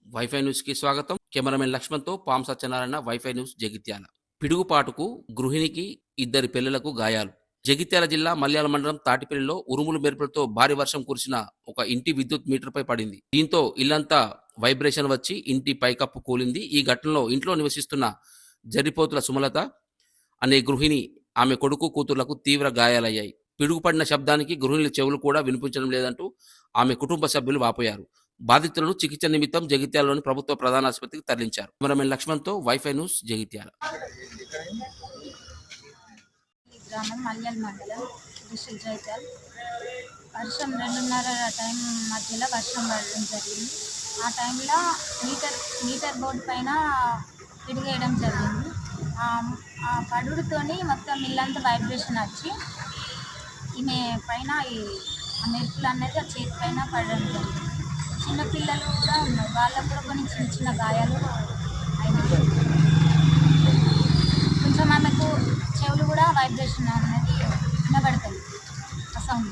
Wifi న్యూస్‌కి స్వాగతం. Cameraman లక్ష్మణ్‌తో పాం సత్యనారాయణ, వైఫై న్యూస్ జగిత్యాల. పిడుగుపాటుకు గృహిణికి, ఇద్దరి పిల్లలకు గాయాలు. జగిత్యాల జిల్లా మల్యాల మండలం తాటిపల్లిలో ఉరుములు మెరుపులతో భారీ వర్షం కురిసిన ఒక ఇంటి విద్యుత్ మీటర్‌పై పడింది. దీంతో ఇల్లంతా వైబ్రేషన్ వచ్చి ఇంటి పైకప్పు కూలింది. ఈ ఘటనలో ఇంట్లో నివసిస్తున్న జరిపోతుల సుమలత అనే గృహిణి, ఆమె కొడుకు, కూతుర్లకు తీవ్ర గాయాలయ్యాయి. పిడుగుపడిన శబ్దానికి గృహిణుల చెవులు కూడా వినిపించడం లేదంటూ ఆమె కుటుంబ సభ్యులు వాపోయారు. బాధితులను చికిత్స నిమిత్తం జగిత్యాలలోని ప్రభుత్వ ప్రధాన ఆసుపత్రికి తరలించారు. కెమెరామెన్ లక్ష్మణ్‌తో వైఫై న్యూస్ జగిత్యాల. గ్రామం మల్యాల మండలం డిస్ట్రిక్ట్ జైత్యాల్. వర్షం 2:30 టైం మధ్యలో వర్షం పడడం జరిగింది. ఆ టైంలో మీటర్ బోర్డు పైన పిడిగేయడం జరిగింది. ఆ పడుడుతోని మొత్తం ఇల్లంతా వైబ్రేషన్ వచ్చి ఈమె పైన ఆ మెరుపులు అనేది ఆ చేతి పైన పడడం జరిగింది. చిన్నపిల్లలు కూడా ఉన్నారు, వాళ్ళకు కూడా కొన్ని చిన్న చిన్న గాయాలు అయినాయి. కొంచెం ఆమెకు చెవులు కూడా వైబ్రేషన్ అనేది వినబడుతుంది, ఆ సౌండ్.